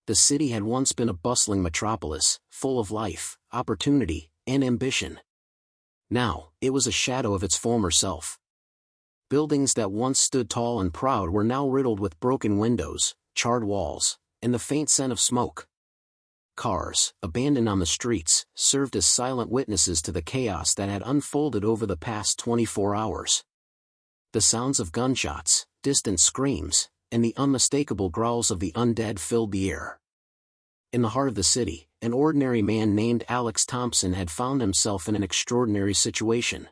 The city had once been a bustling metropolis, full of life, opportunity, and ambition. Now, it was a shadow of its former self. Buildings that once stood tall and proud were now riddled with broken windows, charred walls, and the faint scent of smoke. Cars, abandoned on the streets, served as silent witnesses to the chaos that had unfolded over the past 24 hours. The sounds of gunshots, distant screams, and the unmistakable growls of the undead filled the air. In the heart of the city, an ordinary man named Alex Thompson had found himself in an extraordinary situation.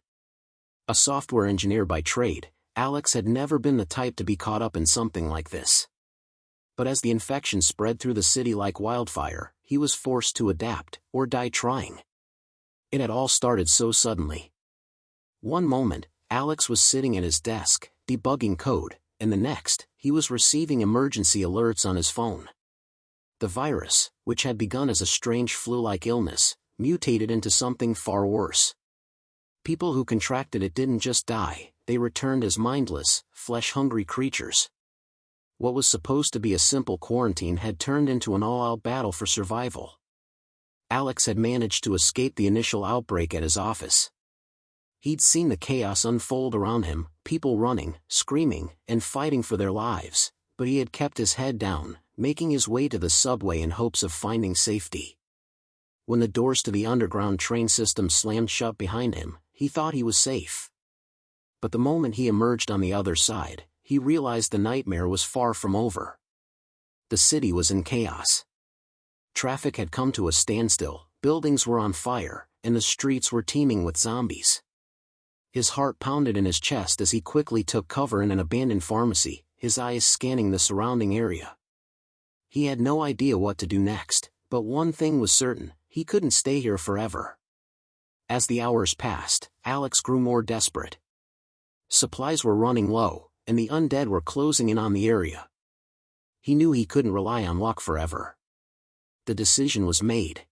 A software engineer by trade, Alex had never been the type to be caught up in something like this. But as the infection spread through the city like wildfire, he was forced to adapt, or die trying. It had all started so suddenly. One moment, Alex was sitting at his desk, debugging code, and the next, he was receiving emergency alerts on his phone. The virus, which had begun as a strange flu-like illness, mutated into something far worse. People who contracted it didn't just die, they returned as mindless, flesh-hungry creatures. What was supposed to be a simple quarantine had turned into an all-out battle for survival. Alex had managed to escape the initial outbreak at his office. He'd seen the chaos unfold around him, people running, screaming, and fighting for their lives, but he had kept his head down, making his way to the subway in hopes of finding safety. When the doors to the underground train system slammed shut behind him, he thought he was safe. But the moment he emerged on the other side, he realized the nightmare was far from over. The city was in chaos. Traffic had come to a standstill, buildings were on fire, and the streets were teeming with zombies. His heart pounded in his chest as he quickly took cover in an abandoned pharmacy, his eyes scanning the surrounding area. He had no idea what to do next, but one thing was certain, he couldn't stay here forever. As the hours passed, Alex grew more desperate. Supplies were running low, and the undead were closing in on the area. He knew he couldn't rely on luck forever. The decision was made.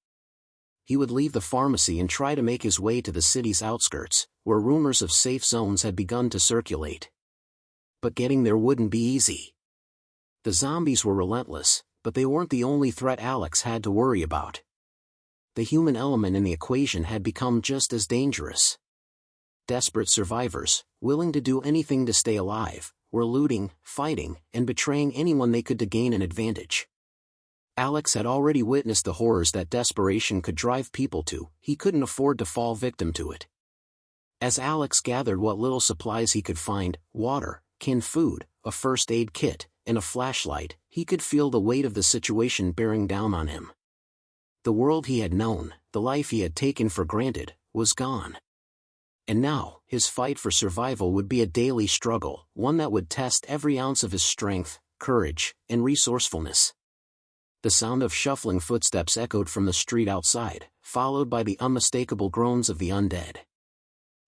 He would leave the pharmacy and try to make his way to the city's outskirts, where rumors of safe zones had begun to circulate. But getting there wouldn't be easy. The zombies were relentless, but they weren't the only threat Alex had to worry about. The human element in the equation had become just as dangerous. Desperate survivors, willing to do anything to stay alive, were looting, fighting, and betraying anyone they could to gain an advantage. Alex had already witnessed the horrors that desperation could drive people to. He couldn't afford to fall victim to it. As Alex gathered what little supplies he could find, water, canned food, a first aid kit, and a flashlight, he could feel the weight of the situation bearing down on him. The world he had known, the life he had taken for granted, was gone. And now, his fight for survival would be a daily struggle, one that would test every ounce of his strength, courage, and resourcefulness. The sound of shuffling footsteps echoed from the street outside, followed by the unmistakable groans of the undead.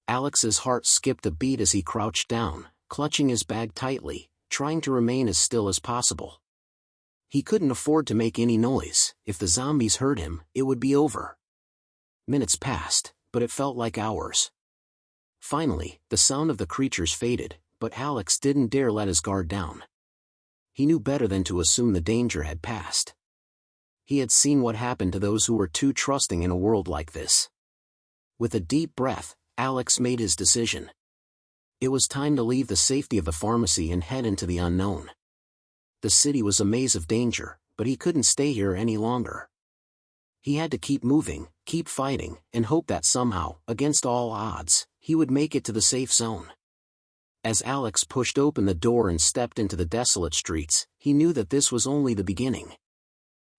Alex's heart skipped a beat as he crouched down, clutching his bag tightly, trying to remain as still as possible. He couldn't afford to make any noise. If the zombies heard him, it would be over. Minutes passed, but it felt like hours. Finally, the sound of the creatures faded, but Alex didn't dare let his guard down. He knew better than to assume the danger had passed. He had seen what happened to those who were too trusting in a world like this. With a deep breath, Alex made his decision. It was time to leave the safety of the pharmacy and head into the unknown. The city was a maze of danger, but he couldn't stay here any longer. He had to keep moving, keep fighting, and hope that somehow, against all odds, he would make it to the safe zone. As Alex pushed open the door and stepped into the desolate streets, he knew that this was only the beginning.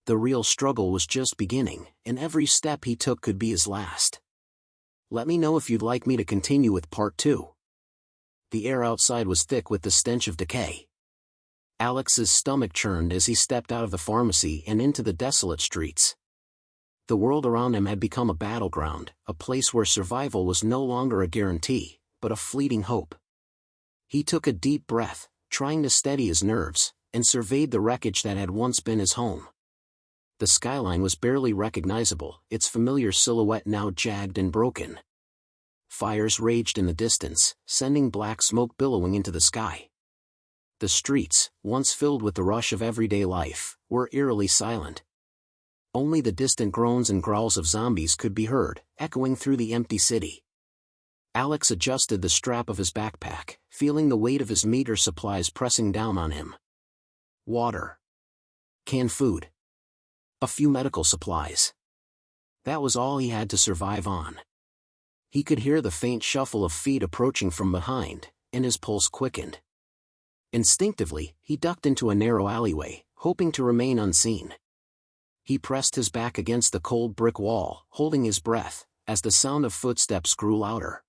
The real struggle was just beginning, and every step he took could be his last. Let me know if you'd like me to continue with part 2. The air outside was thick with the stench of decay. Alex's stomach churned as he stepped out of the pharmacy and into the desolate streets. The world around him had become a battleground, a place where survival was no longer a guarantee, but a fleeting hope. He took a deep breath, trying to steady his nerves, and surveyed the wreckage that had once been his home. The skyline was barely recognizable, its familiar silhouette now jagged and broken. Fires raged in the distance, sending black smoke billowing into the sky. The streets, once filled with the rush of everyday life, were eerily silent. Only the distant groans and growls of zombies could be heard, echoing through the empty city. Alex adjusted the strap of his backpack, feeling the weight of his meager supplies pressing down on him. Water. Canned food. A few medical supplies. That was all he had to survive on. He could hear the faint shuffle of feet approaching from behind, and his pulse quickened. Instinctively, he ducked into a narrow alleyway, hoping to remain unseen. He pressed his back against the cold brick wall, holding his breath, as the sound of footsteps grew louder.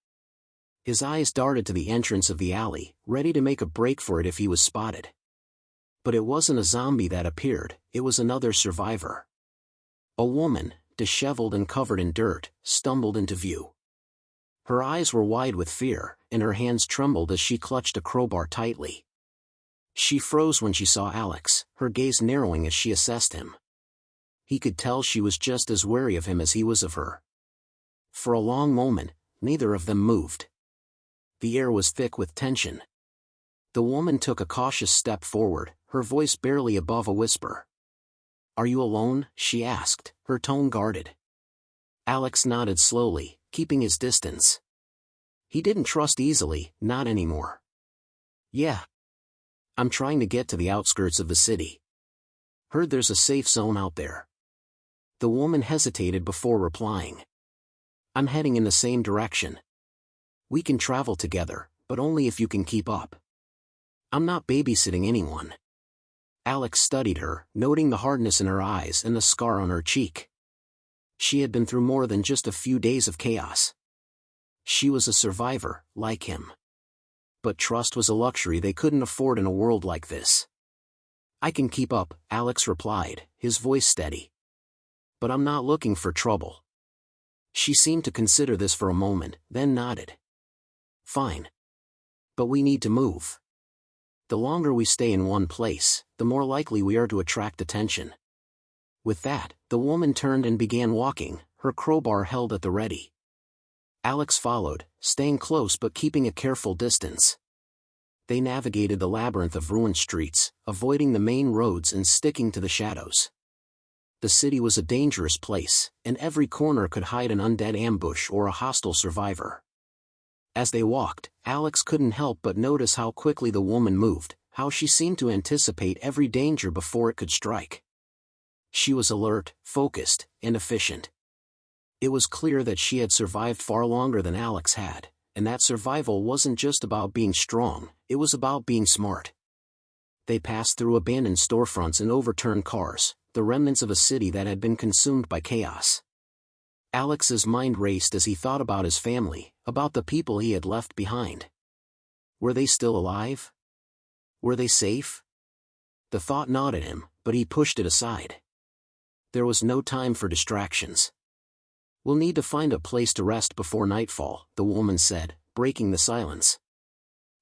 His eyes darted to the entrance of the alley, ready to make a break for it if he was spotted. But it wasn't a zombie that appeared, it was another survivor. A woman, disheveled and covered in dirt, stumbled into view. Her eyes were wide with fear, and her hands trembled as she clutched a crowbar tightly. She froze when she saw Alex, her gaze narrowing as she assessed him. He could tell she was just as wary of him as he was of her. For a long moment, neither of them moved. The air was thick with tension. The woman took a cautious step forward, her voice barely above a whisper. "Are you alone?" she asked, her tone guarded. Alex nodded slowly, keeping his distance. He didn't trust easily, not anymore. "Yeah. I'm trying to get to the outskirts of the city. Heard there's a safe zone out there." The woman hesitated before replying. "I'm heading in the same direction. We can travel together, but only if you can keep up. I'm not babysitting anyone." Alex studied her, noting the hardness in her eyes and the scar on her cheek. She had been through more than just a few days of chaos. She was a survivor, like him. But trust was a luxury they couldn't afford in a world like this. "I can keep up," Alex replied, his voice steady. "But I'm not looking for trouble." She seemed to consider this for a moment, then nodded. "Fine. But we need to move. The longer we stay in one place, the more likely we are to attract attention." With that, the woman turned and began walking, her crowbar held at the ready. Alex followed, staying close but keeping a careful distance. They navigated the labyrinth of ruined streets, avoiding the main roads and sticking to the shadows. The city was a dangerous place, and every corner could hide an undead ambush or a hostile survivor. As they walked, Alex couldn't help but notice how quickly the woman moved, how she seemed to anticipate every danger before it could strike. She was alert, focused, and efficient. It was clear that she had survived far longer than Alex had, and that survival wasn't just about being strong, it was about being smart. They passed through abandoned storefronts and overturned cars, the remnants of a city that had been consumed by chaos. Alex's mind raced as he thought about his family, about the people he had left behind. Were they still alive? Were they safe? The thought gnawed at him, but he pushed it aside. There was no time for distractions. "We'll need to find a place to rest before nightfall," the woman said, breaking the silence.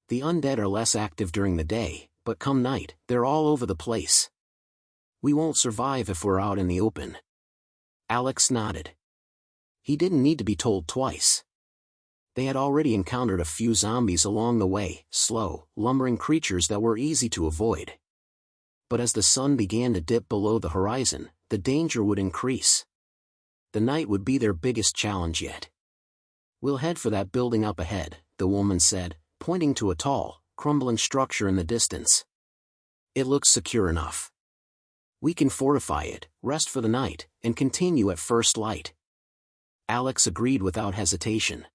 "The undead are less active during the day, but come night, they're all over the place. We won't survive if we're out in the open." Alex nodded. He didn't need to be told twice. They had already encountered a few zombies along the way, slow, lumbering creatures that were easy to avoid. But as the sun began to dip below the horizon, the danger would increase. The night would be their biggest challenge yet. "We'll head for that building up ahead," the woman said, pointing to a tall, crumbling structure in the distance. "It looks secure enough. We can fortify it, rest for the night, and continue at first light." Alex agreed without hesitation.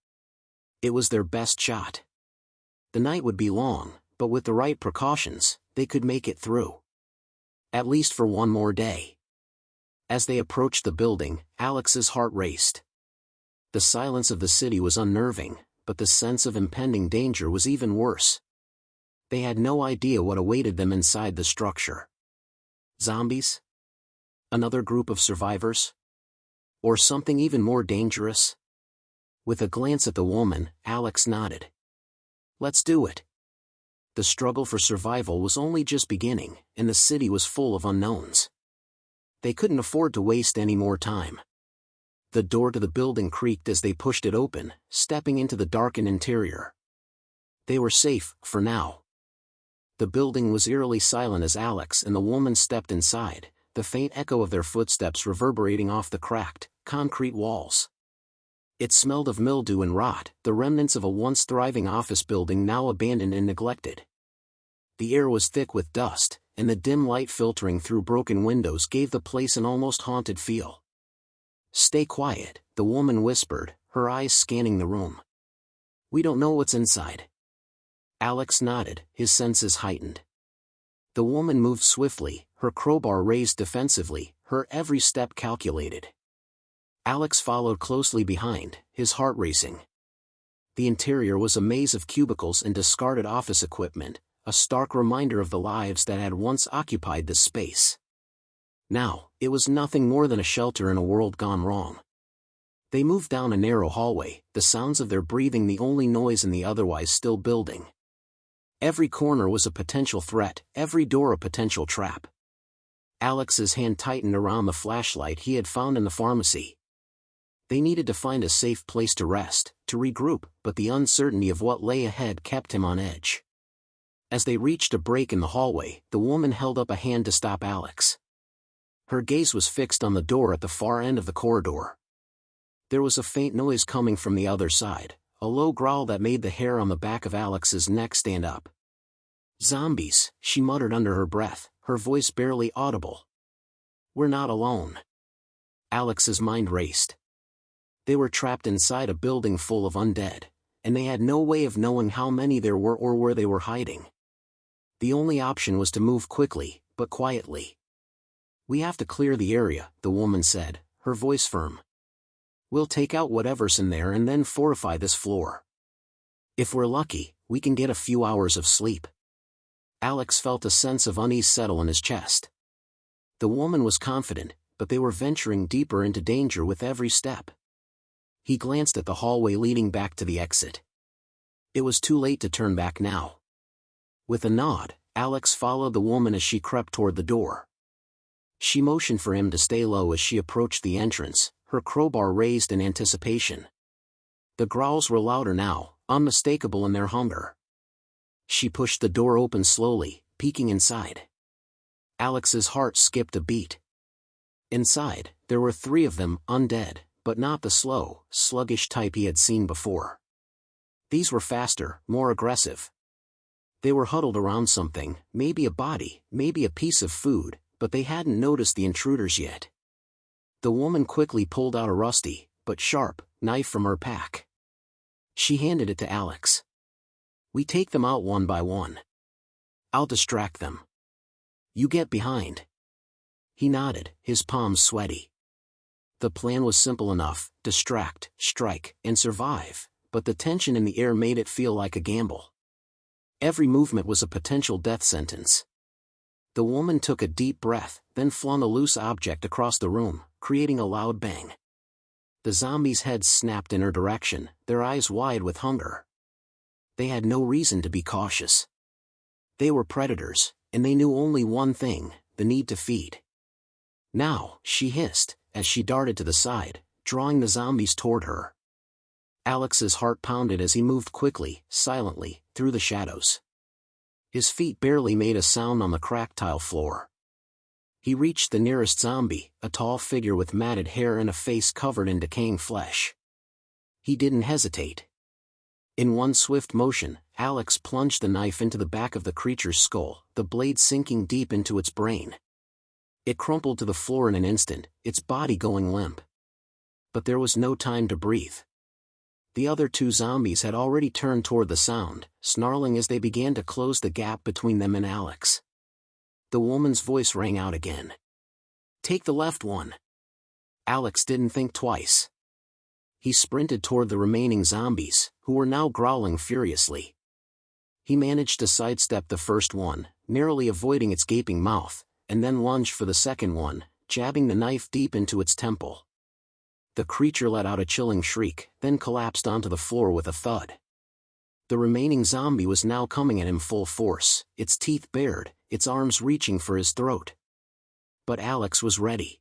It was their best shot. The night would be long, but with the right precautions, they could make it through. At least for one more day. As they approached the building, Alex's heart raced. The silence of the city was unnerving, but the sense of impending danger was even worse. They had no idea what awaited them inside the structure. Zombies? Another group of survivors? Or something even more dangerous? With a glance at the woman, Alex nodded. "Let's do it." The struggle for survival was only just beginning, and the city was full of unknowns. They couldn't afford to waste any more time. The door to the building creaked as they pushed it open, stepping into the darkened interior. They were safe, for now. The building was eerily silent as Alex and the woman stepped inside, the faint echo of their footsteps reverberating off the cracked, concrete walls. It smelled of mildew and rot, the remnants of a once thriving office building now abandoned and neglected. The air was thick with dust, and the dim light filtering through broken windows gave the place an almost haunted feel. "Stay quiet," the woman whispered, her eyes scanning the room. "We don't know what's inside." Alex nodded, his senses heightened. The woman moved swiftly, her crowbar raised defensively, her every step calculated. Alex followed closely behind, his heart racing. The interior was a maze of cubicles and discarded office equipment, a stark reminder of the lives that had once occupied this space. Now, it was nothing more than a shelter in a world gone wrong. They moved down a narrow hallway, the sounds of their breathing the only noise in the otherwise still building. Every corner was a potential threat, every door a potential trap. Alex's hand tightened around the flashlight he had found in the pharmacy. They needed to find a safe place to rest, to regroup, but the uncertainty of what lay ahead kept him on edge. As they reached a break in the hallway, the woman held up a hand to stop Alex. Her gaze was fixed on the door at the far end of the corridor. There was a faint noise coming from the other side, a low growl that made the hair on the back of Alex's neck stand up. "Zombies," she muttered under her breath, her voice barely audible. "We're not alone." Alex's mind raced. They were trapped inside a building full of undead, and they had no way of knowing how many there were or where they were hiding. The only option was to move quickly, but quietly. "We have to clear the area," the woman said, her voice firm. "We'll take out whatever's in there and then fortify this floor. If we're lucky, we can get a few hours of sleep." Alex felt a sense of unease settle in his chest. The woman was confident, but they were venturing deeper into danger with every step. He glanced at the hallway leading back to the exit. It was too late to turn back now. With a nod, Alex followed the woman as she crept toward the door. She motioned for him to stay low as she approached the entrance, her crowbar raised in anticipation. The growls were louder now, unmistakable in their hunger. She pushed the door open slowly, peeking inside. Alex's heart skipped a beat. Inside, there were 3 of them, undead, but not the slow, sluggish type he had seen before. These were faster, more aggressive. They were huddled around something, maybe a body, maybe a piece of food, but they hadn't noticed the intruders yet. The woman quickly pulled out a rusty, but sharp, knife from her pack. She handed it to Alex. "We take them out one by one. I'll distract them. You get behind." He nodded, his palms sweaty. The plan was simple enough: distract, strike, and survive, but the tension in the air made it feel like a gamble. Every movement was a potential death sentence. The woman took a deep breath, then flung a loose object across the room, creating a loud bang. The zombies' heads snapped in her direction, their eyes wide with hunger. They had no reason to be cautious. They were predators, and they knew only one thing: the need to feed. "Now," she hissed, as she darted to the side, drawing the zombies toward her. Alex's heart pounded as he moved quickly, silently, through the shadows. His feet barely made a sound on the cracked tile floor. He reached the nearest zombie, a tall figure with matted hair and a face covered in decaying flesh. He didn't hesitate. In one swift motion, Alex plunged the knife into the back of the creature's skull, the blade sinking deep into its brain. It crumpled to the floor in an instant, its body going limp. But there was no time to breathe. The other 2 zombies had already turned toward the sound, snarling as they began to close the gap between them and Alex. The woman's voice rang out again. "Take the left one." Alex didn't think twice. He sprinted toward the remaining zombies, who were now growling furiously. He managed to sidestep the first one, narrowly avoiding its gaping mouth, and then lunged for the second one, jabbing the knife deep into its temple. The creature let out a chilling shriek, then collapsed onto the floor with a thud. The remaining zombie was now coming at him full force, its teeth bared, its arms reaching for his throat. But Alex was ready.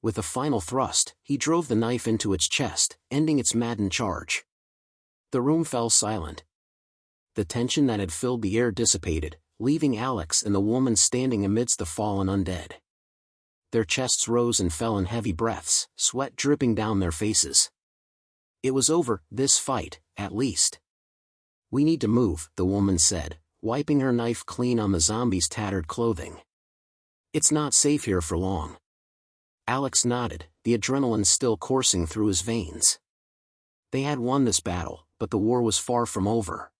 With a final thrust, he drove the knife into its chest, ending its maddened charge. The room fell silent. The tension that had filled the air dissipated, leaving Alex and the woman standing amidst the fallen undead. Their chests rose and fell in heavy breaths, sweat dripping down their faces. It was over, this fight, at least. "We need to move," the woman said, wiping her knife clean on the zombie's tattered clothing. "It's not safe here for long." Alex nodded, the adrenaline still coursing through his veins. They had won this battle, but the war was far from over.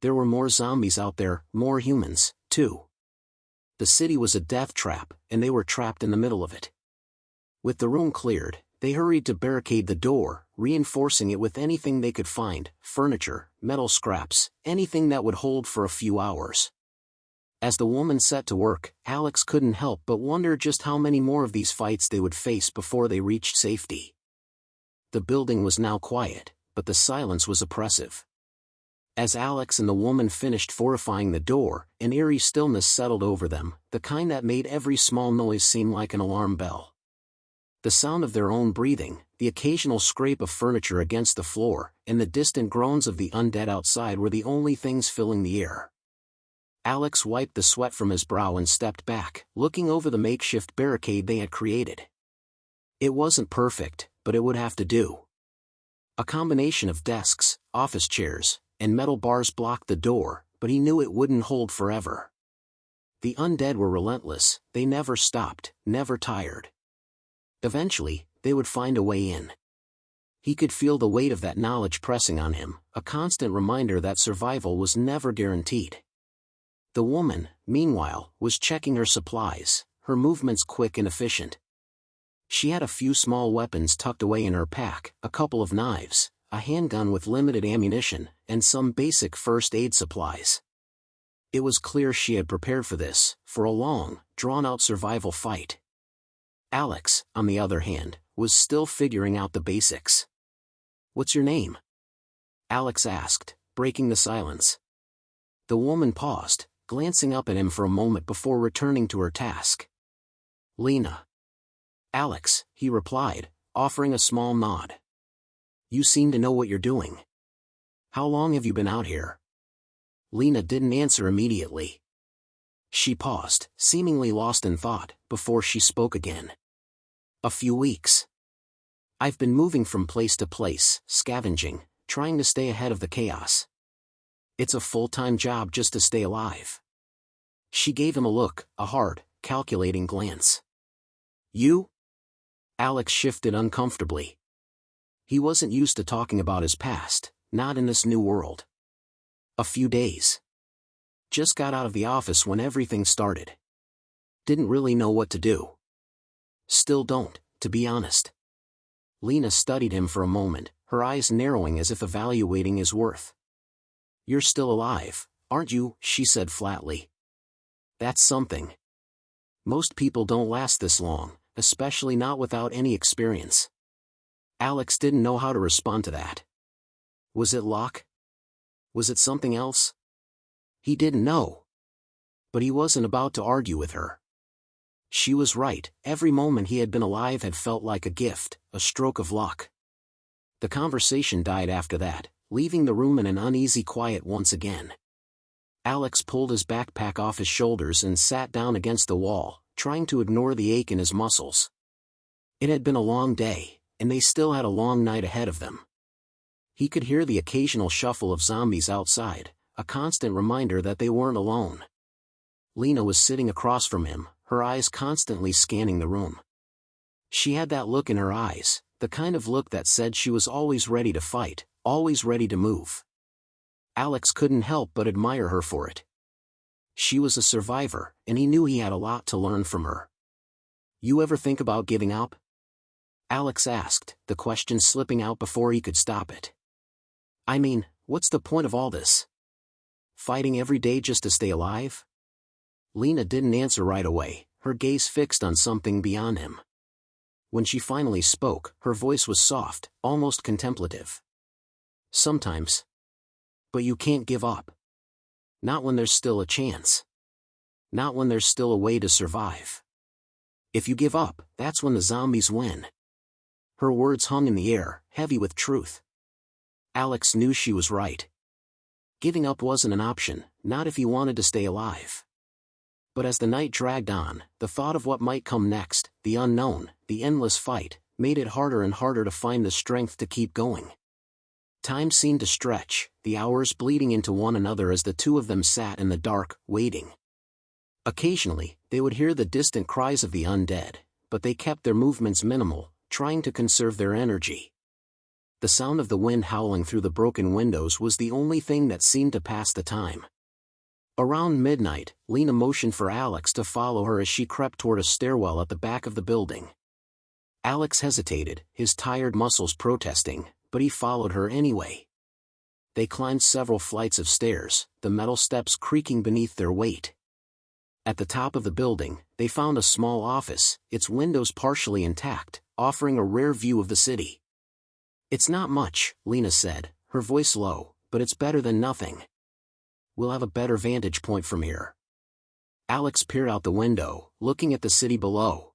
There were more zombies out there, more humans, too. The city was a death trap, and they were trapped in the middle of it. With the room cleared, they hurried to barricade the door, reinforcing it with anything they could find: furniture, metal scraps, anything that would hold for a few hours. As the woman set to work, Alex couldn't help but wonder just how many more of these fights they would face before they reached safety. The building was now quiet, but the silence was oppressive. As Alex and the woman finished fortifying the door, an eerie stillness settled over them, the kind that made every small noise seem like an alarm bell. The sound of their own breathing, the occasional scrape of furniture against the floor, and the distant groans of the undead outside were the only things filling the air. Alex wiped the sweat from his brow and stepped back, looking over the makeshift barricade they had created. It wasn't perfect, but it would have to do. A combination of desks, office chairs, and metal bars blocked the door, but he knew it wouldn't hold forever. The undead were relentless, they never stopped, never tired. Eventually, they would find a way in. He could feel the weight of that knowledge pressing on him, a constant reminder that survival was never guaranteed. The woman, meanwhile, was checking her supplies, her movements quick and efficient. She had a few small weapons tucked away in her pack, a couple of knives, a handgun with limited ammunition, and some basic first aid supplies. It was clear she had prepared for this, for a long, drawn-out survival fight. Alex, on the other hand, was still figuring out the basics. "What's your name?" Alex asked, breaking the silence. The woman paused, glancing up at him for a moment before returning to her task. "Lena." "Alex," he replied, offering a small nod. "You seem to know what you're doing. How long have you been out here?" Lena didn't answer immediately. She paused, seemingly lost in thought, before she spoke again. "A few weeks. I've been moving from place to place, scavenging, trying to stay ahead of the chaos. It's a full-time job just to stay alive." She gave him a look, a hard, calculating glance. "You?" Alex shifted uncomfortably. He wasn't used to talking about his past, not in this new world. "A few days. Just got out of the office when everything started. Didn't really know what to do. Still don't, to be honest." Lena studied him for a moment, her eyes narrowing as if evaluating his worth. "You're still alive, aren't you?" she said flatly. "That's something. Most people don't last this long, especially not without any experience." Alex didn't know how to respond to that. Was it luck? Was it something else? He didn't know. But he wasn't about to argue with her. She was right, every moment he had been alive had felt like a gift, a stroke of luck. The conversation died after that, leaving the room in an uneasy quiet once again. Alex pulled his backpack off his shoulders and sat down against the wall, trying to ignore the ache in his muscles. It had been a long day, and they still had a long night ahead of them. He could hear the occasional shuffle of zombies outside, a constant reminder that they weren't alone. Lena was sitting across from him, her eyes constantly scanning the room. She had that look in her eyes, the kind of look that said she was always ready to fight, always ready to move. Alex couldn't help but admire her for it. She was a survivor, and he knew he had a lot to learn from her. "You ever think about giving up?" Alex asked, the question slipping out before he could stop it. "I mean, what's the point of all this? Fighting every day just to stay alive?" Lena didn't answer right away, her gaze fixed on something beyond him. When she finally spoke, her voice was soft, almost contemplative. "Sometimes. But you can't give up. Not when there's still a chance. Not when there's still a way to survive. If you give up, that's when the zombies win." Her words hung in the air, heavy with truth. Alex knew she was right. Giving up wasn't an option, not if he wanted to stay alive. But as the night dragged on, the thought of what might come next, the unknown, the endless fight, made it harder and harder to find the strength to keep going. Time seemed to stretch, the hours bleeding into one another as the two of them sat in the dark, waiting. Occasionally, they would hear the distant cries of the undead, but they kept their movements minimal, trying to conserve their energy. The sound of the wind howling through the broken windows was the only thing that seemed to pass the time. Around midnight, Lena motioned for Alex to follow her as she crept toward a stairwell at the back of the building. Alex hesitated, his tired muscles protesting, but he followed her anyway. They climbed several flights of stairs, the metal steps creaking beneath their weight. At the top of the building, they found a small office, its windows partially intact, offering a rare view of the city. "It's not much," Lena said, her voice low, "but it's better than nothing. We'll have a better vantage point from here." Alex peered out the window, looking at the city below.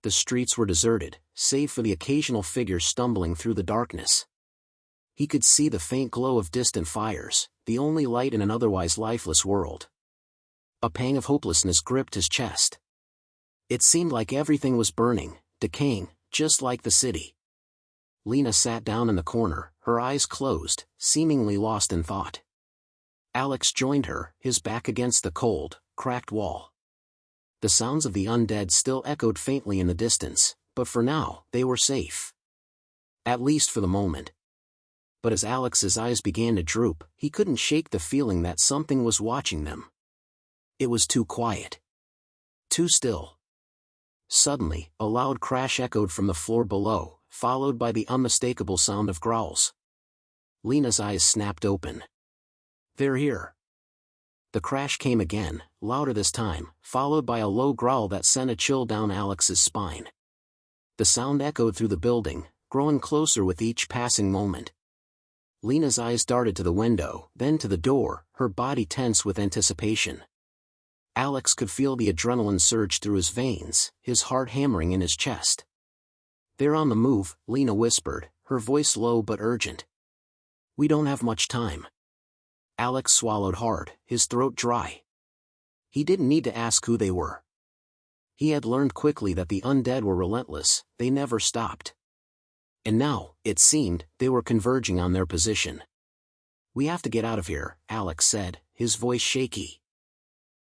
The streets were deserted, save for the occasional figure stumbling through the darkness. He could see the faint glow of distant fires, the only light in an otherwise lifeless world. A pang of hopelessness gripped his chest. It seemed like everything was burning, decaying, just like the city. Lena sat down in the corner, her eyes closed, seemingly lost in thought. Alex joined her, his back against the cold, cracked wall. The sounds of the undead still echoed faintly in the distance, but for now, they were safe. At least for the moment. But as Alex's eyes began to droop, he couldn't shake the feeling that something was watching them. It was too quiet. Too still. Suddenly, a loud crash echoed from the floor below, followed by the unmistakable sound of growls. Lena's eyes snapped open. "They're here." The crash came again, louder this time, followed by a low growl that sent a chill down Alex's spine. The sound echoed through the building, growing closer with each passing moment. Lena's eyes darted to the window, then to the door, her body tense with anticipation. Alex could feel the adrenaline surge through his veins, his heart hammering in his chest. "They're on the move," Lena whispered, her voice low but urgent. "We don't have much time." Alex swallowed hard, his throat dry. He didn't need to ask who they were. He had learned quickly that the undead were relentless, they never stopped. And now, it seemed, they were converging on their position. "We have to get out of here," Alex said, his voice shaky.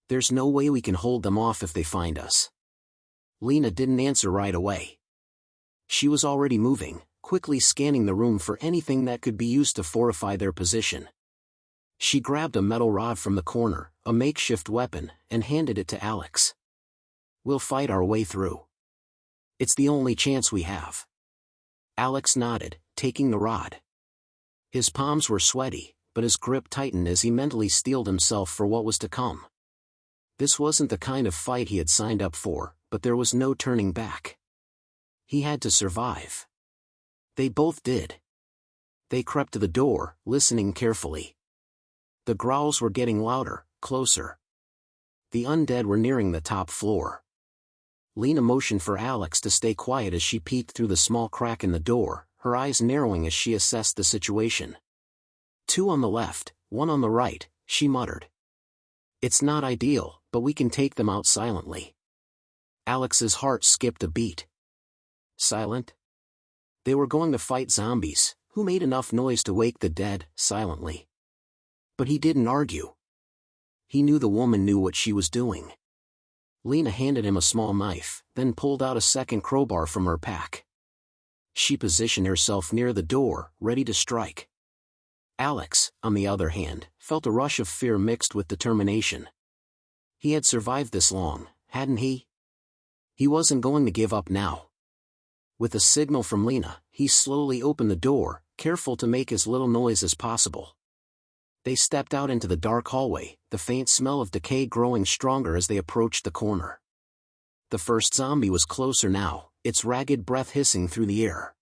"There's no way we can hold them off if they find us." Lena didn't answer right away. She was already moving, quickly scanning the room for anything that could be used to fortify their position. She grabbed a metal rod from the corner, a makeshift weapon, and handed it to Alex. "We'll fight our way through. It's the only chance we have." Alex nodded, taking the rod. His palms were sweaty, but his grip tightened as he mentally steeled himself for what was to come. This wasn't the kind of fight he had signed up for, but there was no turning back. He had to survive. They both did. They crept to the door, listening carefully. The growls were getting louder, closer. The undead were nearing the top floor. Lena motioned for Alex to stay quiet as she peeked through the small crack in the door, her eyes narrowing as she assessed the situation. "Two on the left, one on the right," she muttered. "It's not ideal, but we can take them out silently." Alex's heart skipped a beat. Silent? They were going to fight zombies, who made enough noise to wake the dead, silently. But he didn't argue. He knew the woman knew what she was doing. Lena handed him a small knife, then pulled out a second crowbar from her pack. She positioned herself near the door, ready to strike. Alex, on the other hand, felt a rush of fear mixed with determination. He had survived this long, hadn't he? He wasn't going to give up now. With a signal from Lena, he slowly opened the door, careful to make as little noise as possible. They stepped out into the dark hallway, the faint smell of decay growing stronger as they approached the corner. The first zombie was closer now, its ragged breath hissing through the air.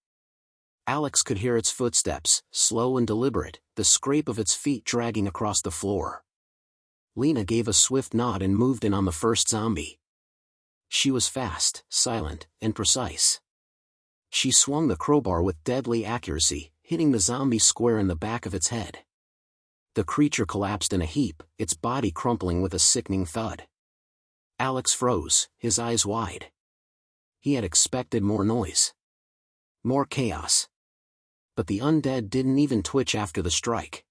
Alex could hear its footsteps, slow and deliberate, the scrape of its feet dragging across the floor. Lena gave a swift nod and moved in on the first zombie. She was fast, silent, and precise. She swung the crowbar with deadly accuracy, hitting the zombie square in the back of its head. The creature collapsed in a heap, its body crumpling with a sickening thud. Alex froze, his eyes wide. He had expected more noise. More chaos. But the undead didn't even twitch after the strike.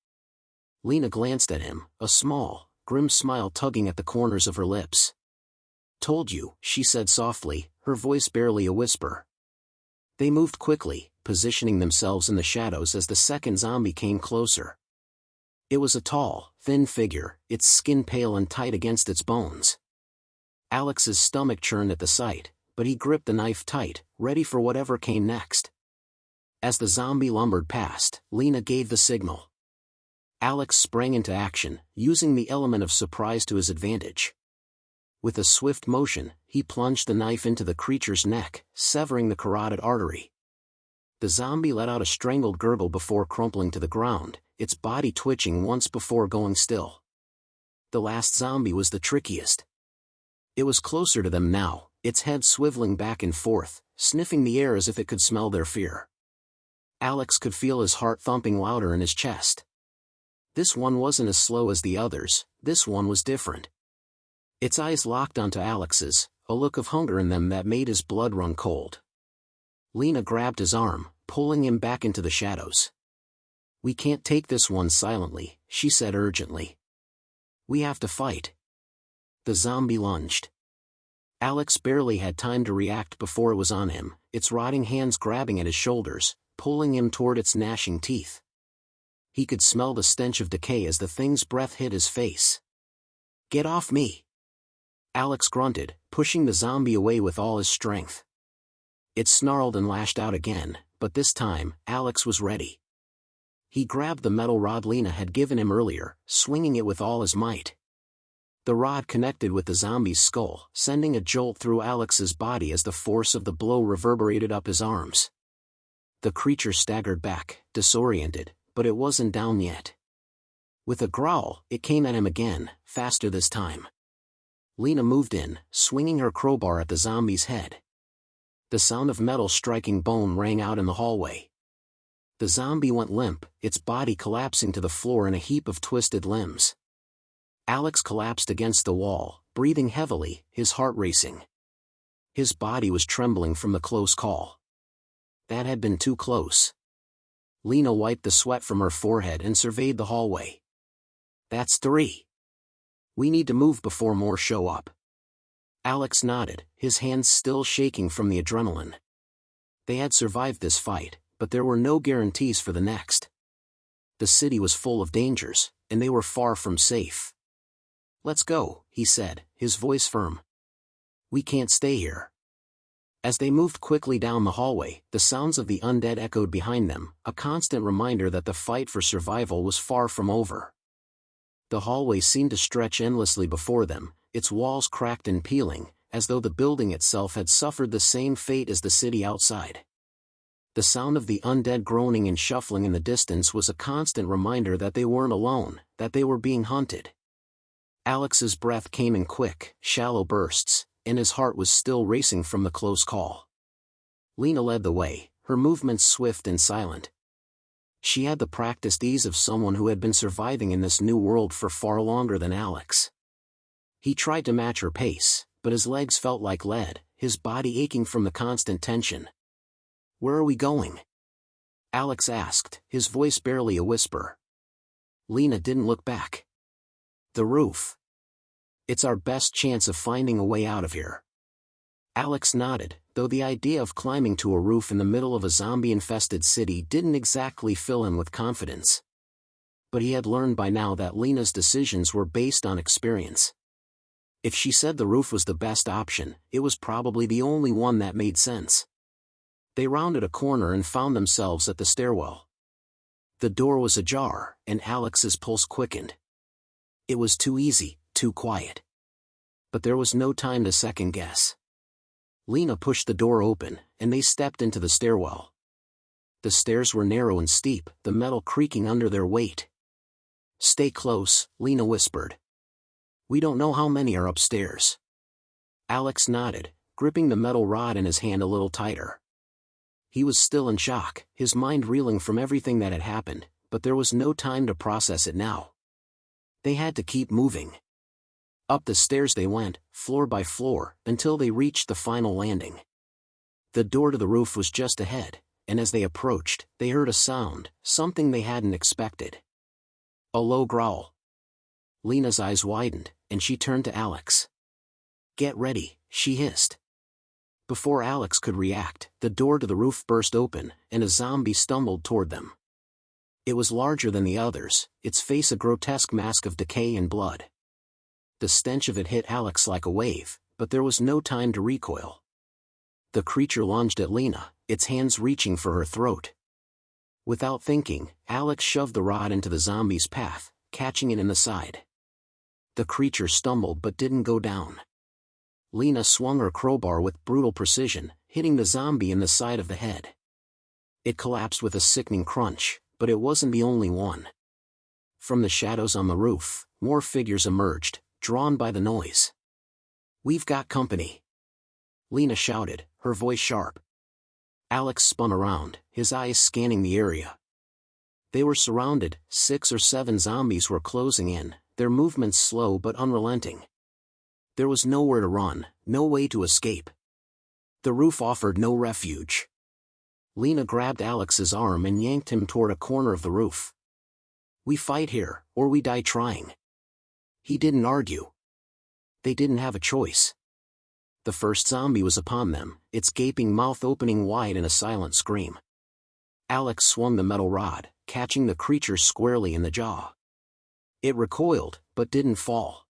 Lena glanced at him, a small, grim smile tugging at the corners of her lips. "Told you," she said softly, her voice barely a whisper. They moved quickly, positioning themselves in the shadows as the second zombie came closer. It was a tall, thin figure, its skin pale and tight against its bones. Alex's stomach churned at the sight, but he gripped the knife tight, ready for whatever came next. As the zombie lumbered past, Lena gave the signal. Alex sprang into action, using the element of surprise to his advantage. With a swift motion, he plunged the knife into the creature's neck, severing the carotid artery. The zombie let out a strangled gurgle before crumpling to the ground, its body twitching once before going still. The last zombie was the trickiest. It was closer to them now, its head swiveling back and forth, sniffing the air as if it could smell their fear. Alex could feel his heart thumping louder in his chest. This one wasn't as slow as the others, this one was different. Its eyes locked onto Alex's, a look of hunger in them that made his blood run cold. Lena grabbed his arm, pulling him back into the shadows. "We can't take this one silently," she said urgently. "We have to fight." The zombie lunged. Alex barely had time to react before it was on him, its rotting hands grabbing at his shoulders, pulling him toward its gnashing teeth. He could smell the stench of decay as the thing's breath hit his face. "Get off me!" Alex grunted, pushing the zombie away with all his strength. It snarled and lashed out again, but this time, Alex was ready. He grabbed the metal rod Lena had given him earlier, swinging it with all his might. The rod connected with the zombie's skull, sending a jolt through Alex's body as the force of the blow reverberated up his arms. The creature staggered back, disoriented, but it wasn't down yet. With a growl, it came at him again, faster this time. Lena moved in, swinging her crowbar at the zombie's head. The sound of metal striking bone rang out in the hallway. The zombie went limp, its body collapsing to the floor in a heap of twisted limbs. Alex collapsed against the wall, breathing heavily, his heart racing. His body was trembling from the close call. That had been too close. Lena wiped the sweat from her forehead and surveyed the hallway. "That's 3. We need to move before more show up." Alex nodded, his hands still shaking from the adrenaline. They had survived this fight, but there were no guarantees for the next. The city was full of dangers, and they were far from safe. "Let's go," he said, his voice firm. "We can't stay here." As they moved quickly down the hallway, the sounds of the undead echoed behind them, a constant reminder that the fight for survival was far from over. The hallway seemed to stretch endlessly before them, its walls cracked and peeling, as though the building itself had suffered the same fate as the city outside. The sound of the undead groaning and shuffling in the distance was a constant reminder that they weren't alone, that they were being hunted. Alex's breath came in quick, shallow bursts, and his heart was still racing from the close call. Lena led the way, her movements swift and silent. She had the practiced ease of someone who had been surviving in this new world for far longer than Alex. He tried to match her pace, but his legs felt like lead, his body aching from the constant tension. "Where are we going?" Alex asked, his voice barely a whisper. Lena didn't look back. "The roof. It's our best chance of finding a way out of here." Alex nodded, though the idea of climbing to a roof in the middle of a zombie-infested city didn't exactly fill him with confidence. But he had learned by now that Lena's decisions were based on experience. If she said the roof was the best option, it was probably the only one that made sense. They rounded a corner and found themselves at the stairwell. The door was ajar, and Alex's pulse quickened. It was too easy, too quiet. But there was no time to second guess. Lena pushed the door open, and they stepped into the stairwell. The stairs were narrow and steep, the metal creaking under their weight. "Stay close," Lena whispered. "We don't know how many are upstairs." Alex nodded, gripping the metal rod in his hand a little tighter. He was still in shock, his mind reeling from everything that had happened, but there was no time to process it now. They had to keep moving. Up the stairs they went, floor by floor, until they reached the final landing. The door to the roof was just ahead, and as they approached, they heard a sound, something they hadn't expected. A low growl. Lena's eyes widened, and she turned to Alex. "Get ready," she hissed. Before Alex could react, the door to the roof burst open, and a zombie stumbled toward them. It was larger than the others, its face a grotesque mask of decay and blood. The stench of it hit Alex like a wave, but there was no time to recoil. The creature lunged at Lena, its hands reaching for her throat. Without thinking, Alex shoved the rod into the zombie's path, catching it in the side. The creature stumbled but didn't go down. Lena swung her crowbar with brutal precision, hitting the zombie in the side of the head. It collapsed with a sickening crunch, but it wasn't the only one. From the shadows on the roof, more figures emerged, drawn by the noise. "We've got company," Lena shouted, her voice sharp. Alex spun around, his eyes scanning the area. They were surrounded, 6 or 7 zombies were closing in, their movements slow but unrelenting. There was nowhere to run, no way to escape. The roof offered no refuge. Lena grabbed Alex's arm and yanked him toward a corner of the roof. "We fight here, or we die trying." He didn't argue. They didn't have a choice. The first zombie was upon them, its gaping mouth opening wide in a silent scream. Alex swung the metal rod, catching the creature squarely in the jaw. It recoiled, but didn't fall.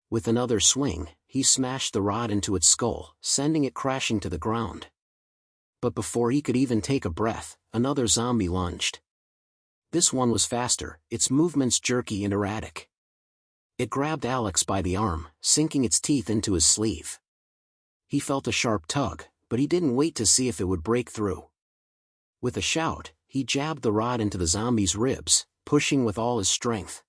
With another swing, he smashed the rod into its skull, sending it crashing to the ground. But before he could even take a breath, another zombie lunged. This one was faster, its movements jerky and erratic. It grabbed Alex by the arm, sinking its teeth into his sleeve. He felt a sharp tug, but he didn't wait to see if it would break through. With a shout, he jabbed the rod into the zombie's ribs, pushing with all his strength.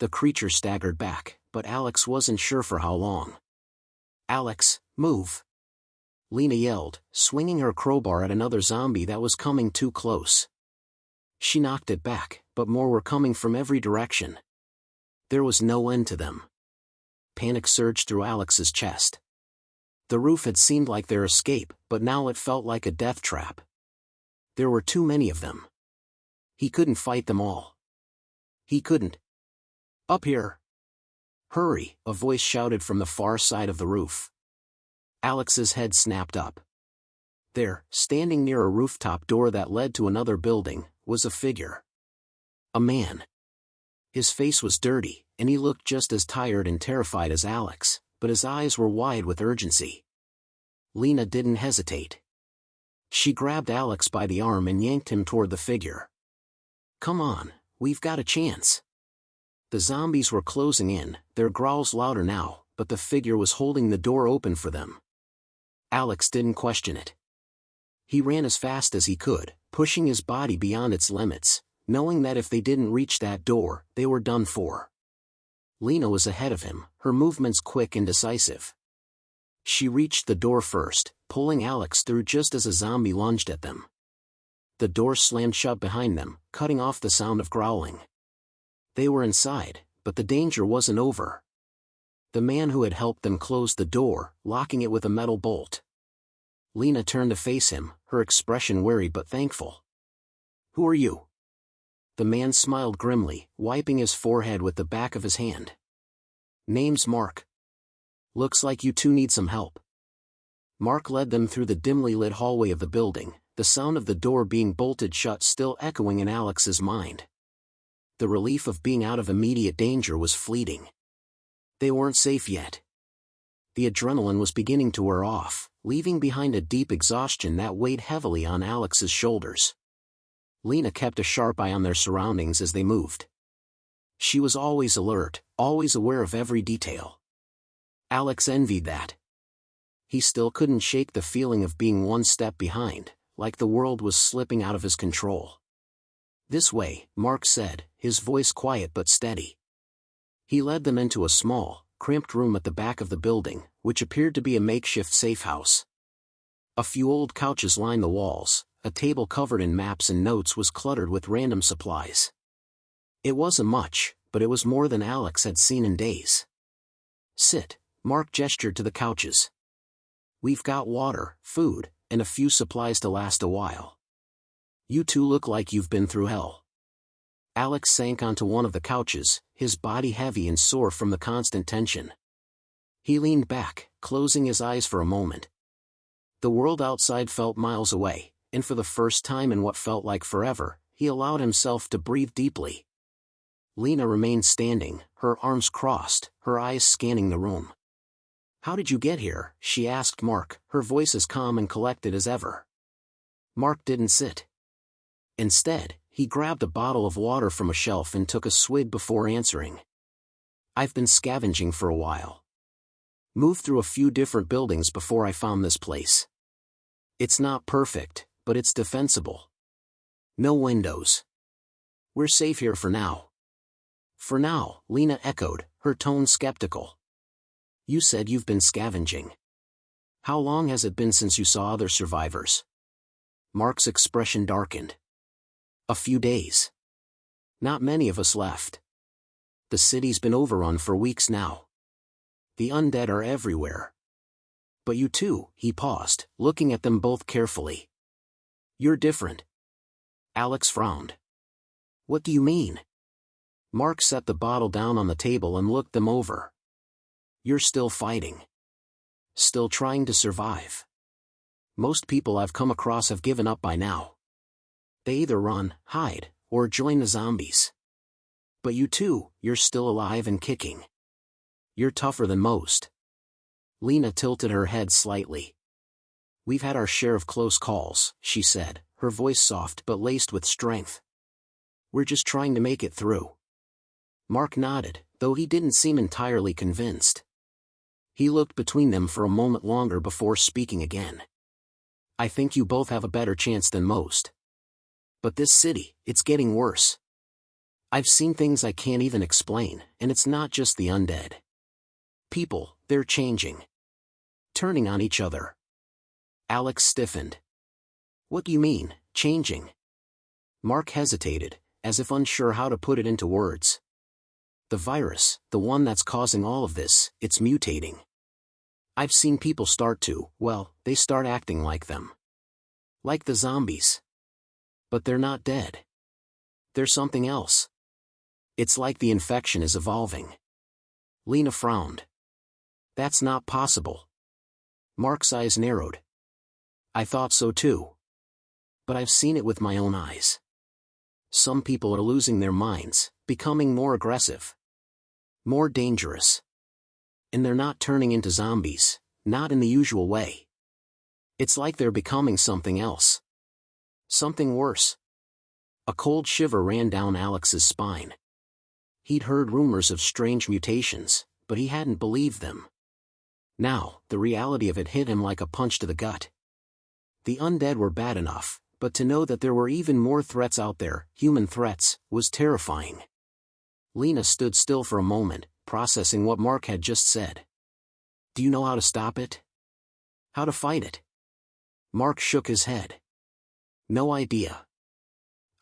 The creature staggered back, but Alex wasn't sure for how long. "Alex, move!" Lena yelled, swinging her crowbar at another zombie that was coming too close. She knocked it back, but more were coming from every direction. There was no end to them. Panic surged through Alex's chest. The roof had seemed like their escape, but now it felt like a death trap. There were too many of them. He couldn't fight them all. He couldn't. "Up here!" "Hurry!" a voice shouted from the far side of the roof. Alex's head snapped up. There, standing near a rooftop door that led to another building, was a figure. A man. His face was dirty, and he looked just as tired and terrified as Alex, but his eyes were wide with urgency. Lena didn't hesitate. She grabbed Alex by the arm and yanked him toward the figure. "Come on, we've got a chance." The zombies were closing in, their growls louder now, but the figure was holding the door open for them. Alex didn't question it. He ran as fast as he could, pushing his body beyond its limits, knowing that if they didn't reach that door, they were done for. Lena was ahead of him, her movements quick and decisive. She reached the door first, pulling Alex through just as a zombie lunged at them. The door slammed shut behind them, cutting off the sound of growling. They were inside, but the danger wasn't over. The man who had helped them closed the door, locking it with a metal bolt. Lena turned to face him, her expression wary but thankful. "Who are you?" The man smiled grimly, wiping his forehead with the back of his hand. "Name's Mark. Looks like you two need some help." Mark led them through the dimly lit hallway of the building, the sound of the door being bolted shut still echoing in Alex's mind. The relief of being out of immediate danger was fleeting. They weren't safe yet. The adrenaline was beginning to wear off, leaving behind a deep exhaustion that weighed heavily on Alex's shoulders. Lena kept a sharp eye on their surroundings as they moved. She was always alert, always aware of every detail. Alex envied that. He still couldn't shake the feeling of being one step behind, like the world was slipping out of his control. "This way," Mark said, his voice quiet but steady. He led them into a small, cramped room at the back of the building, which appeared to be a makeshift safe house. A few old couches lined the walls, a table covered in maps and notes was cluttered with random supplies. It wasn't much, but it was more than Alex had seen in days. "Sit," Mark gestured to the couches. "We've got water, food, and a few supplies to last a while. You two look like you've been through hell." Alex sank onto one of the couches, his body heavy and sore from the constant tension. He leaned back, closing his eyes for a moment. The world outside felt miles away, and for the first time in what felt like forever, he allowed himself to breathe deeply. Lena remained standing, her arms crossed, her eyes scanning the room. "How did you get here?" she asked Mark, her voice as calm and collected as ever. Mark didn't sit. Instead, he grabbed a bottle of water from a shelf and took a swig before answering. "I've been scavenging for a while. Moved through a few different buildings before I found this place. It's not perfect, but it's defensible. No windows. We're safe here for now." "For now," Lena echoed, her tone skeptical. "You said you've been scavenging. How long has it been since you saw other survivors?" Mark's expression darkened. "A few days. Not many of us left. The city's been overrun for weeks now. The undead are everywhere. But you too," he paused, looking at them both carefully. "You're different." Alex frowned. "What do you mean?" Mark set the bottle down on the table and looked them over. "You're still fighting. Still trying to survive. Most people I've come across have given up by now. They either run, hide, or join the zombies. But you too, you're still alive and kicking. You're tougher than most." Lena tilted her head slightly. "We've had our share of close calls," she said, her voice soft but laced with strength. "We're just trying to make it through." Mark nodded, though he didn't seem entirely convinced. He looked between them for a moment longer before speaking again. "I think you both have a better chance than most. But this city, it's getting worse. I've seen things I can't even explain, and it's not just the undead. People, they're changing. Turning on each other." Alex stiffened. "What do you mean, changing?" Mark hesitated, as if unsure how to put it into words. "The virus, the one that's causing all of this, it's mutating. I've seen people start to, well, they start acting like them. Like the zombies. But they're not dead. They're something else. It's like the infection is evolving." Lena frowned. "That's not possible." Mark's eyes narrowed. "I thought so too. But I've seen it with my own eyes. Some people are losing their minds, becoming more aggressive. More dangerous. And they're not turning into zombies, not in the usual way. It's like they're becoming something else. Something worse." A cold shiver ran down Alex's spine. He'd heard rumors of strange mutations, but he hadn't believed them. Now, the reality of it hit him like a punch to the gut. The undead were bad enough, but to know that there were even more threats out there, human threats, was terrifying. Lena stood still for a moment, processing what Mark had just said. "Do you know how to stop it? How to fight it?" Mark shook his head. "No idea.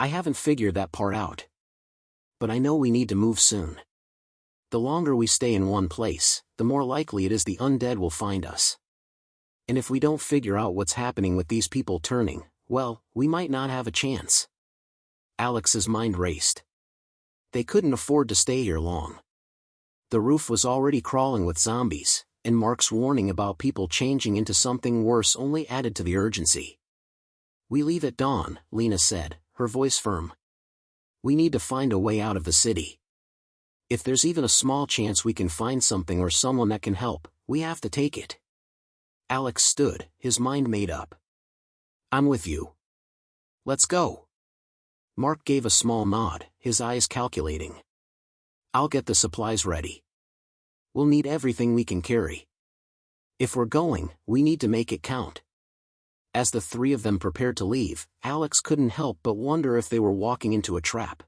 I haven't figured that part out. But I know we need to move soon. The longer we stay in one place, the more likely it is the undead will find us. And if we don't figure out what's happening with these people turning, well, we might not have a chance." Alex's mind raced. They couldn't afford to stay here long. The roof was already crawling with zombies, and Mark's warning about people changing into something worse only added to the urgency. "We leave at dawn," Lena said, her voice firm. "We need to find a way out of the city. If there's even a small chance we can find something or someone that can help, we have to take it." Alex stood, his mind made up. "I'm with you. Let's go." Mark gave a small nod, his eyes calculating. "I'll get the supplies ready. We'll need everything we can carry. If we're going, we need to make it count." As the three of them prepared to leave, Alex couldn't help but wonder if they were walking into a trap.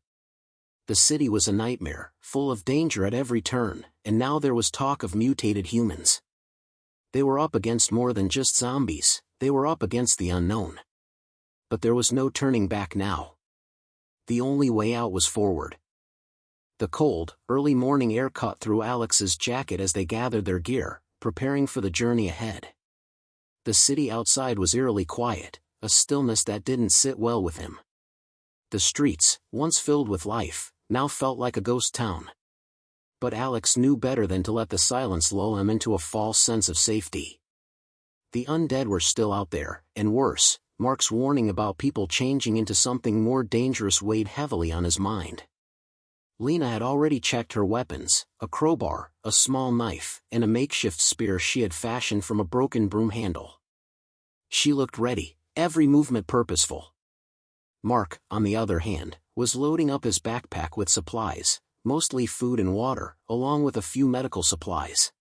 The city was a nightmare, full of danger at every turn, and now there was talk of mutated humans. They were up against more than just zombies, they were up against the unknown. But there was no turning back now. The only way out was forward. The cold, early morning air cut through Alex's jacket as they gathered their gear, preparing for the journey ahead. The city outside was eerily quiet, a stillness that didn't sit well with him. The streets, once filled with life, now felt like a ghost town. But Alex knew better than to let the silence lull him into a false sense of safety. The undead were still out there, and worse, Mark's warning about people changing into something more dangerous weighed heavily on his mind. Lena had already checked her weapons, a crowbar, a small knife, and a makeshift spear she had fashioned from a broken broom handle. She looked ready, every movement purposeful. Mark, on the other hand, was loading up his backpack with supplies, mostly food and water, along with a few medical supplies.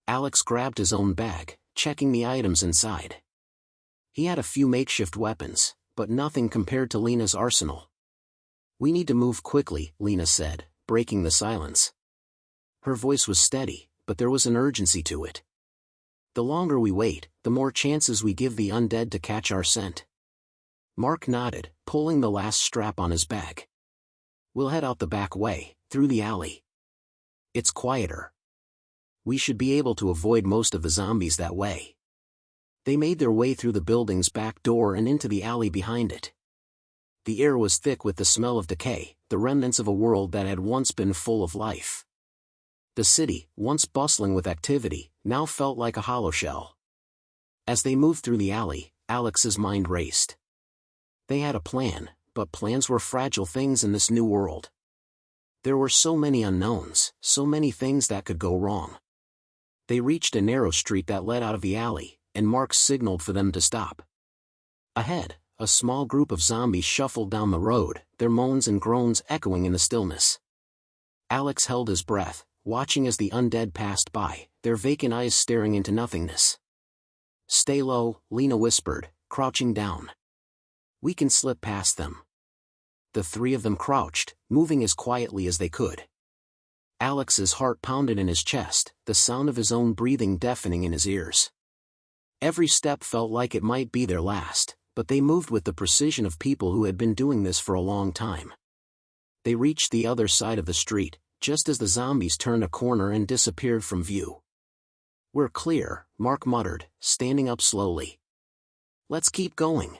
Alex grabbed his own bag, checking the items inside. He had a few makeshift weapons, but nothing compared to Lena's arsenal. "We need to move quickly," Lena said, breaking the silence. Her voice was steady, but there was an urgency to it. "The longer we wait, the more chances we give the undead to catch our scent." Mark nodded, pulling the last strap on his bag. "We'll head out the back way, through the alley. It's quieter. We should be able to avoid most of the zombies that way." They made their way through the building's back door and into the alley behind it. The air was thick with the smell of decay, the remnants of a world that had once been full of life. The city, once bustling with activity, now felt like a hollow shell. As they moved through the alley, Alex's mind raced. They had a plan, but plans were fragile things in this new world. There were so many unknowns, so many things that could go wrong. They reached a narrow street that led out of the alley, and Mark signaled for them to stop. Ahead, a small group of zombies shuffled down the road, their moans and groans echoing in the stillness. Alex held his breath, watching as the undead passed by, their vacant eyes staring into nothingness. "Stay low," Lena whispered, crouching down. "We can slip past them." The three of them crouched, moving as quietly as they could. Alex's heart pounded in his chest, the sound of his own breathing deafening in his ears. Every step felt like it might be their last, but they moved with the precision of people who had been doing this for a long time. They reached the other side of the street, just as the zombies turned a corner and disappeared from view. "We're clear," Mark muttered, standing up slowly. "Let's keep going."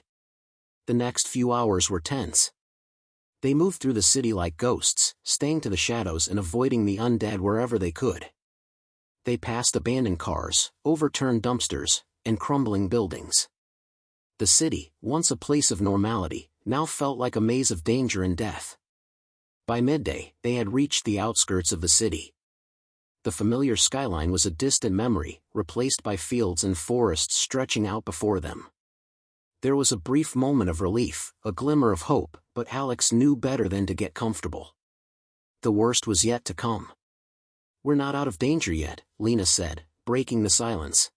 The next few hours were tense. They moved through the city like ghosts, staying to the shadows and avoiding the undead wherever they could. They passed abandoned cars, overturned dumpsters, and crumbling buildings. The city, once a place of normality, now felt like a maze of danger and death. By midday, they had reached the outskirts of the city. The familiar skyline was a distant memory, replaced by fields and forests stretching out before them. There was a brief moment of relief, a glimmer of hope, but Alex knew better than to get comfortable. The worst was yet to come. "We're not out of danger yet," Lena said, breaking the silence.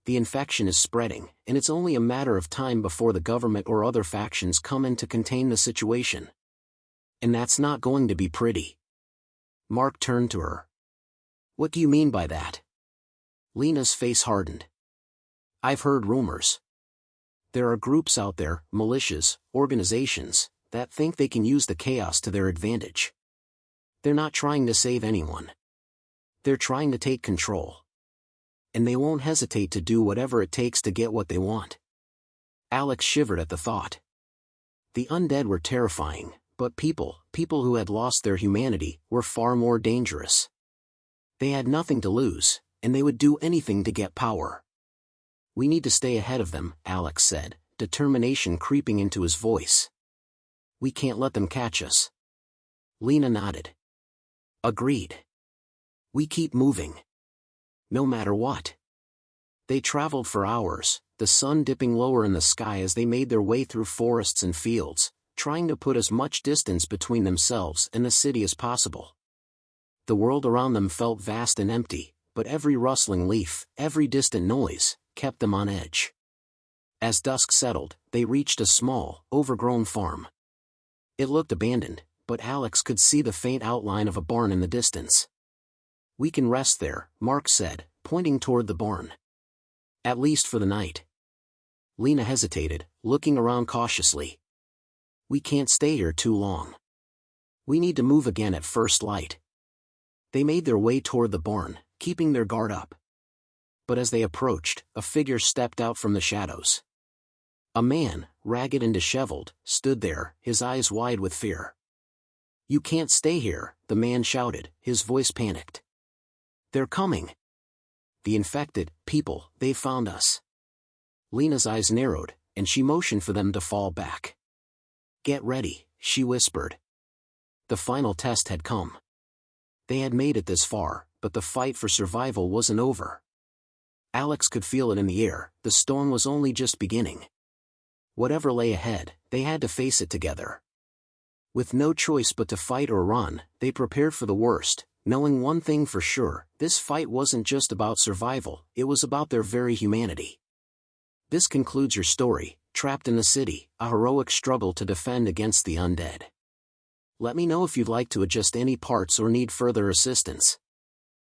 "The infection is spreading, and it's only a matter of time before the government or other factions come in to contain the situation. And that's not going to be pretty." Mark turned to her. "What do you mean by that?" Lena's face hardened. "I've heard rumors. There are groups out there, militias, organizations, that think they can use the chaos to their advantage. They're not trying to save anyone. They're trying to take control. And they won't hesitate to do whatever it takes to get what they want." Alex shivered at the thought. The undead were terrifying, but people who had lost their humanity, were far more dangerous. They had nothing to lose, and they would do anything to get power. "We need to stay ahead of them," Alex said, determination creeping into his voice. "We can't let them catch us." Lena nodded. "Agreed. We keep moving. No matter what." They traveled for hours, the sun dipping lower in the sky as they made their way through forests and fields, trying to put as much distance between themselves and the city as possible. The world around them felt vast and empty, but every rustling leaf, every distant noise, kept them on edge. As dusk settled, they reached a small, overgrown farm. It looked abandoned, but Alex could see the faint outline of a barn in the distance. "We can rest there," Mark said, pointing toward the barn. "At least for the night." Lena hesitated, looking around cautiously. "We can't stay here too long." We need to move again at first light. They made their way toward the barn, keeping their guard up. But as they approached, a figure stepped out from the shadows. A man, ragged and disheveled, stood there, his eyes wide with fear. "You can't stay here," the man shouted, his voice panicked. "They're coming. The infected people, they found us." Lena's eyes narrowed, and she motioned for them to fall back. "Get ready," she whispered. The final test had come. They had made it this far, but the fight for survival wasn't over. Alex could feel it in the air, the storm was only just beginning. Whatever lay ahead, they had to face it together. With no choice but to fight or run, they prepared for the worst, knowing one thing for sure: this fight wasn't just about survival, it was about their very humanity. This concludes your story, Trapped in the City, a heroic struggle to defend against the undead. Let me know if you'd like to adjust any parts or need further assistance.